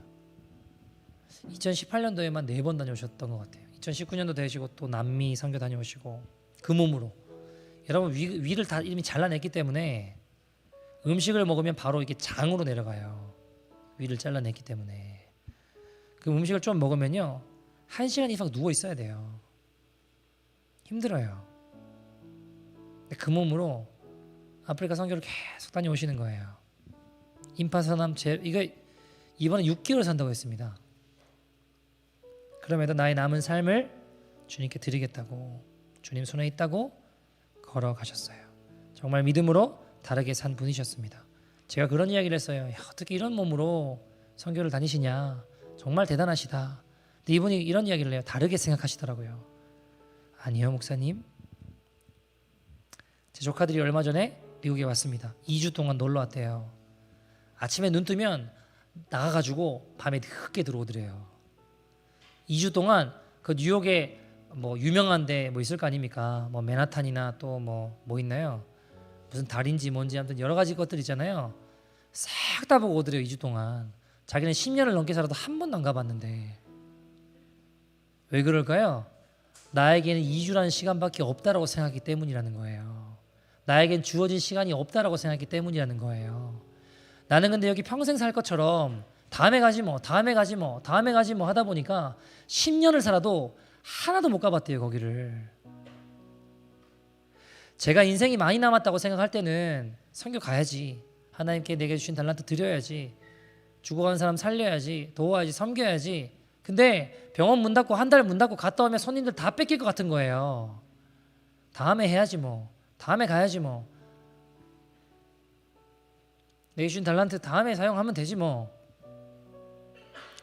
2018년도에만 4번 다녀오셨던 것 같아요. 2019년도 되시고 또 남미 선교 다녀오시고 그 몸으로 여러분 위를 다 이미 잘라냈기 때문에 음식을 먹으면 바로 이게 장으로 내려가요. 위를 잘라냈기 때문에 그 음식을 좀 먹으면요 1시간 이상 누워 있어야 돼요. 힘들어요. 그 몸으로 아프리카 선교를 계속 다녀오시는 거예요. 임파선암 이거 이번에 6개월 산다고 했습니다. 그럼에도 나의 남은 삶을 주님께 드리겠다고 주님 손에 있다고 걸어가셨어요. 정말 믿음으로 다르게 산 분이셨습니다. 제가 그런 이야기를 했어요. 야, 어떻게 이런 몸으로 선교를 다니시냐. 정말 대단하시다. 근데 이분이 이런 이야기를 해요. 다르게 생각하시더라고요. 아니요 목사님. 제 조카들이 얼마 전에 미국에 왔습니다. 2주 동안 놀러 왔대요. 아침에 눈 뜨면 나가가지고 밤에 늦게 들어오더래요. 2주 동안 그 뉴욕에 뭐 유명한 데 뭐 있을 거 아닙니까? 뭐 맨하탄이나 또 뭐 있나요? 무슨 달인지 뭔지 아무튼 여러 가지 것들 있잖아요. 싹 다 보고 오더래요. 2주 동안. 자기는 10년을 넘게 살아도 한 번도 안 가봤는데 왜 그럴까요? 나에게는 2주라는 시간밖에 없다라고 생각하기 때문이라는 거예요. 나에겐 주어진 시간이 없다라고 생각하기 때문이라는 거예요. 나는 근데 여기 평생 살 것처럼 다음에 가지 뭐 하다 보니까 10년을 살아도 하나도 못 가봤대요 거기를. 제가 인생이 많이 남았다고 생각할 때는 선교 가야지, 하나님께 내게 주신 달란트 드려야지, 죽어간 사람 살려야지, 도와야지, 섬겨야지. 근데 병원 문 닫고 한 달 문 닫고 갔다 오면 손님들 다 뺏길 것 같은 거예요. 다음에 해야지 뭐, 다음에 가야지 뭐, 내게 주신 달란트 다음에 사용하면 되지 뭐.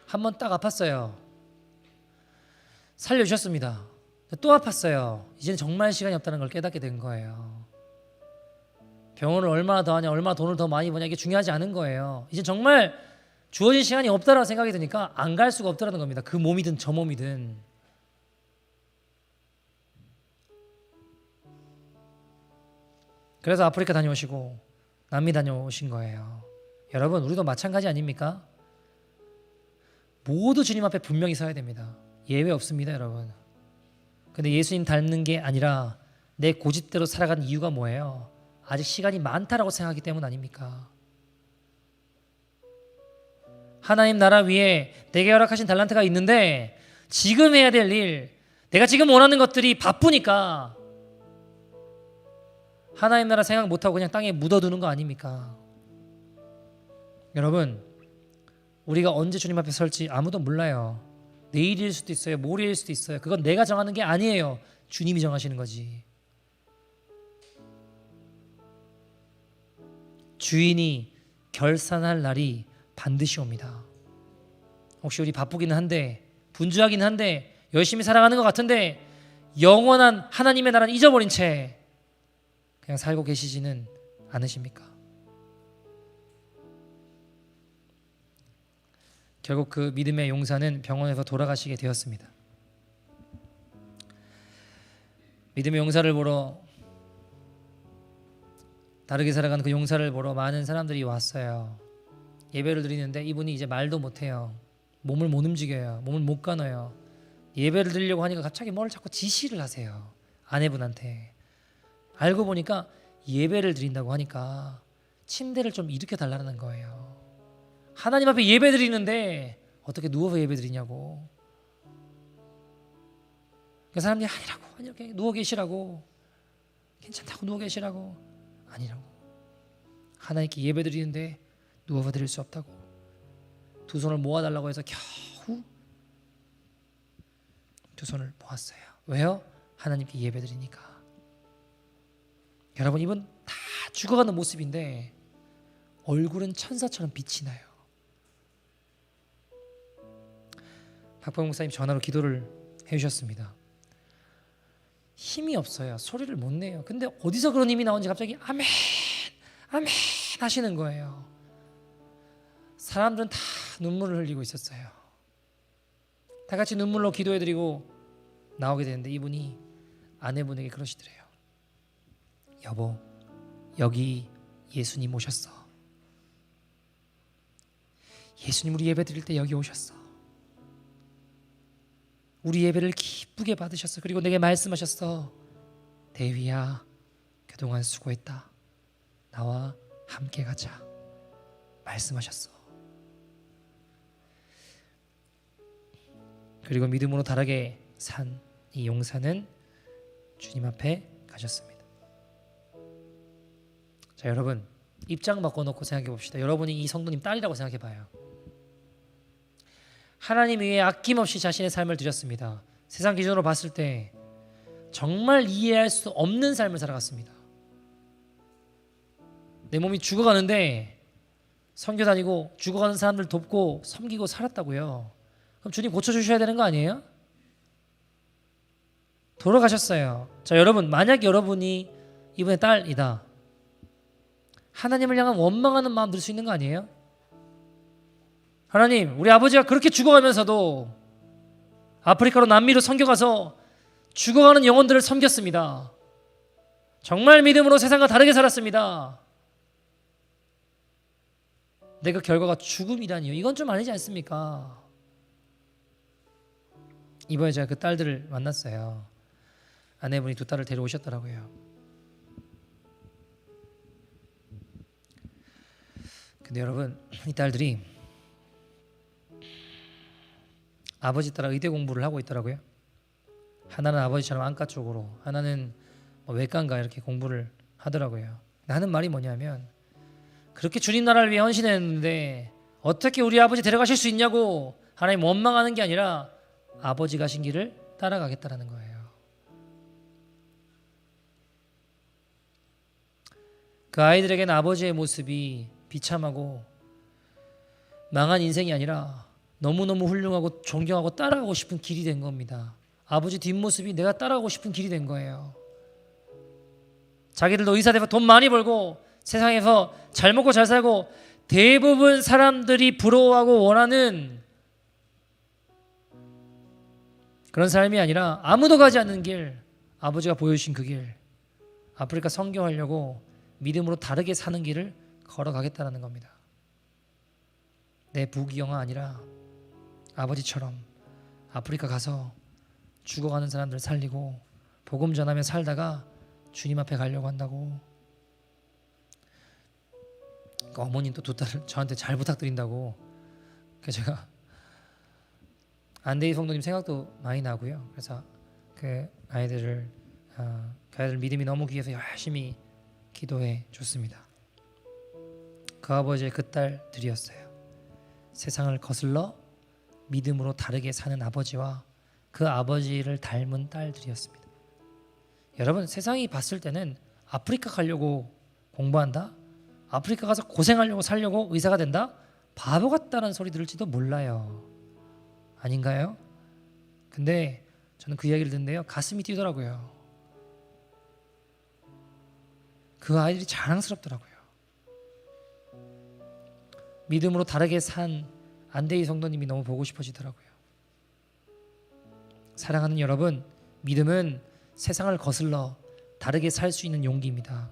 한 번 딱 아팠어요. 살려주셨습니다. 또 아팠어요. 이제는 정말 시간이 없다는 걸 깨닫게 된 거예요. 병원을 얼마나 더 하냐, 얼마나 돈을 더 많이 버냐, 이게 중요하지 않은 거예요. 이제 정말 주어진 시간이 없다라고 생각이 드니까 안 갈 수가 없다는 겁니다. 그 몸이든 저 몸이든. 그래서 아프리카 다녀오시고 남미 다녀오신 거예요. 여러분, 우리도 마찬가지 아닙니까? 모두 주님 앞에 분명히 서야 됩니다. 예외 없습니다, 여러분. 근데 예수님 닮는 게 아니라 내 고집대로 살아가는 이유가 뭐예요? 아직 시간이 많다라고 생각하기 때문 아닙니까? 하나님 나라 위에 내게 허락하신 달란트가 있는데 지금 해야 될 일, 내가 지금 원하는 것들이 바쁘니까 하나님 나라 생각 못하고 그냥 땅에 묻어두는 거 아닙니까? 여러분, 우리가 언제 주님 앞에 설지 아무도 몰라요. 내일일 수도 있어요. 모레일 수도 있어요. 그건 내가 정하는 게 아니에요. 주님이 정하시는 거지. 주인이 결산할 날이 반드시 옵니다. 혹시 우리 바쁘기는 한데, 분주하긴 한데, 열심히 살아가는 것 같은데 영원한 하나님의 나라는 잊어버린 채 그냥 살고 계시지는 않으십니까? 결국 그 믿음의 용사는 병원에서 돌아가시게 되었습니다. 믿음의 용사를 보러, 다르게 살아가는 그 용사를 보러 많은 사람들이 왔어요. 예배를 드리는데 이분이 이제 말도 못해요. 몸을 못 움직여요. 몸을 못 가눠요. 예배를 드리려고 하니까 갑자기 뭘 자꾸 지시를 하세요. 아내분한테. 알고 보니까 예배를 드린다고 하니까 침대를 좀 일으켜 달라는 거예요. 하나님 앞에 예배 드리는데 어떻게 누워서 예배 드리냐고. 그 사람들이 아니라고, 이렇게 누워 계시라고, 괜찮다고 누워 계시라고. 아니라고. 하나님께 예배드리는데 누워드릴 수 없다고 두 손을 모아달라고 해서 겨우 두 손을 모았어요. 왜요? 하나님께 예배드리니까. 여러분, 이분 다 죽어가는 모습인데 얼굴은 천사처럼 빛이 나요. 박범 목사님 전화로 기도를 해주셨습니다. 힘이 없어요. 소리를 못 내요. 근데 어디서 그런 힘이 나오는지 갑자기 아멘 아멘 하시는 거예요. 사람들은 다 눈물을 흘리고 있었어요. 다 같이 눈물로 기도해드리고 나오게 되는데 이분이 아내분에게 그러시더래요. 여보, 여기 예수님 오셨어. 예수님 우리 예배 드릴 때 여기 오셨어. 우리 예배를 기쁘게 받으셨어. 그리고 내게 말씀하셨어. 대위야, 그동안 수고했다. 나와 함께 가자. 말씀하셨어. 그리고 믿음으로 다르게 산 이 용사는 주님 앞에 가셨습니다. 자, 여러분, 입장 바꿔놓고 생각해 봅시다. 여러분이 이 성도님 딸이라고 생각해 봐요. 하나님 위에 아낌없이 자신의 삶을 드렸습니다. 세상 기준으로 봤을 때 정말 이해할 수 없는 삶을 살아갔습니다. 내 몸이 죽어가는데 선교 다니고 죽어가는 사람들 돕고 섬기고 살았다고요. 그럼 주님 고쳐주셔야 되는 거 아니에요? 돌아가셨어요. 자, 여러분, 만약 여러분이 이분의 딸이다, 하나님을 향한 원망하는 마음 들 수 있는 거 아니에요? 하나님, 우리 아버지가 그렇게 죽어가면서도 아프리카로 남미로 선교가서 죽어가는 영혼들을 섬겼습니다. 정말 믿음으로 세상과 다르게 살았습니다. 근데 그 결과가 죽음이라니요. 이건 좀 아니지 않습니까? 이번에 제가 그 딸들을 만났어요. 아내분이 두 딸을 데려오셨더라고요. 근데 여러분, 이 딸들이 아버지 따라 의대 공부를 하고 있더라고요. 하나는 아버지처럼 안과 쪽으로, 하나는 외과인가 이렇게 공부를 하더라고요. 하는 말이 뭐냐면, 그렇게 주님 나라를 위해 헌신했는데 어떻게 우리 아버지 데려가실 수 있냐고 하나님 원망하는 게 아니라 아버지 가신 길을 따라가겠다라는 거예요. 그 아이들에게는 아버지의 모습이 비참하고 망한 인생이 아니라 너무너무 훌륭하고 존경하고 따라가고 싶은 길이 된 겁니다. 아버지 뒷모습이 내가 따라가고 싶은 길이 된 거예요. 자기들도 의사 돼서 돈 많이 벌고 세상에서 잘 먹고 잘 살고 대부분 사람들이 부러워하고 원하는 그런 삶이 아니라 아무도 가지 않는 길, 아버지가 보여주신 그 길, 아프리카 선교하려고 믿음으로 다르게 사는 길을 걸어가겠다는 겁니다. 내 부귀영화 아니라 아버지처럼 아프리카 가서 죽어가는 사람들 살리고 복음 전하며 살다가 주님 앞에 가려고 한다고. 그러니까 어머님도 두 딸을 저한테 잘 부탁드린다고. 그래서 제가 안데이 성도님 생각도 많이 나고요. 그래서 그 아이들 믿음이 너무 귀해서 열심히 기도해 줬습니다. 그 아버지의 그 딸들이었어요. 세상을 거슬러 믿음으로 다르게 사는 아버지와 그 아버지를 닮은 딸들이었습니다. 여러분, 세상이 봤을 때는 아프리카 가려고 공부한다? 아프리카 가서 고생하려고 살려고 의사가 된다? 바보 같다는 소리 들을지도 몰라요. 아닌가요? 근데 저는 그 이야기를 듣는데요, 가슴이 뛰더라고요. 그 아이들이 자랑스럽더라고요. 믿음으로 다르게 산 안데이 성도님이 너무 보고 싶어지더라고요. 사랑하는 여러분, 믿음은 세상을 거슬러 다르게 살 수 있는 용기입니다.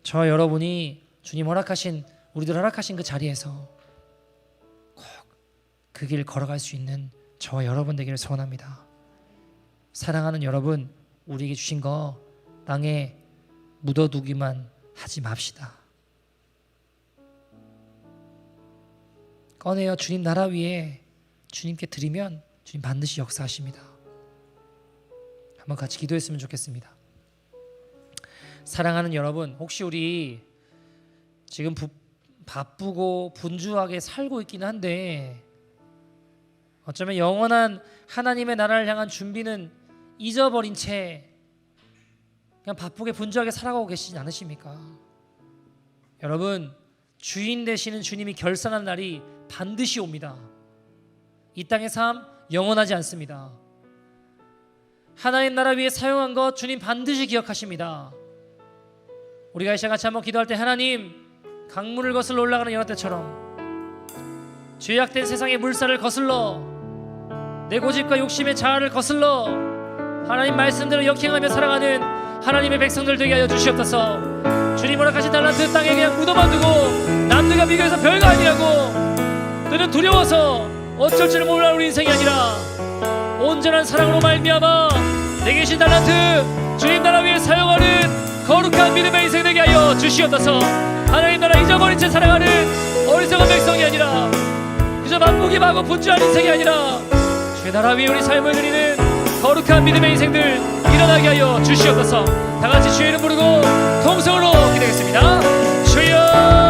저 여러분이 주님 허락하신, 우리들 허락하신 그 자리에서 꼭 그 길 걸어갈 수 있는 저와 여러분 되기를 소원합니다. 사랑하는 여러분, 우리에게 주신 거 땅에 묻어두기만 하지 맙시다. 꺼내어 주님 나라 위에 주님께 드리면 주님 반드시 역사하십니다. 한번 같이 기도했으면 좋겠습니다. 사랑하는 여러분, 혹시 우리 지금 바쁘고 분주하게 살고 있긴 한데 어쩌면 영원한 하나님의 나라를 향한 준비는 잊어버린 채 그냥 바쁘게 분주하게 살아가고 계시지 않으십니까? 여러분, 주인 되시는 주님이 결산한 날이 반드시 옵니다. 이 땅의 삶 영원하지 않습니다. 하나님 나라 위해 사용한 것 주님 반드시 기억하십니다. 우리가 이 시간 같이 한번 기도할 때, 하나님, 강물을 거슬러 올라가는 연합 때처럼 죄악된 세상의 물살을 거슬러 내 고집과 욕심의 자아를 거슬러 하나님 말씀대로 역행하며 살아가는 하나님의 백성들 되게 하여 주시옵소서. 주님 허락하신 달란트 땅에 그냥 묻어만 두고 남들과 비교해서 별거 아니라고 너는 두려워서 어쩔 줄 몰라 우리 인생이 아니라 온전한 사랑으로 말미암아 내게 계신 달란트 주님 나라 위해 사용하는 거룩한 믿음의 인생 되게 하여 주시옵소서. 하나님 나라 잊어버린 채 살아가는 어리석은 백성이 아니라 그저 바쁘기만 하고 분주한 인생이 아니라 주의 나라 위에 우리 삶을 드리는 거룩한 믿음의 인생들 일어나게 하여 주시옵소서. 다같이 주의 이름 부르고 통성으로 기도하겠습니다. 주여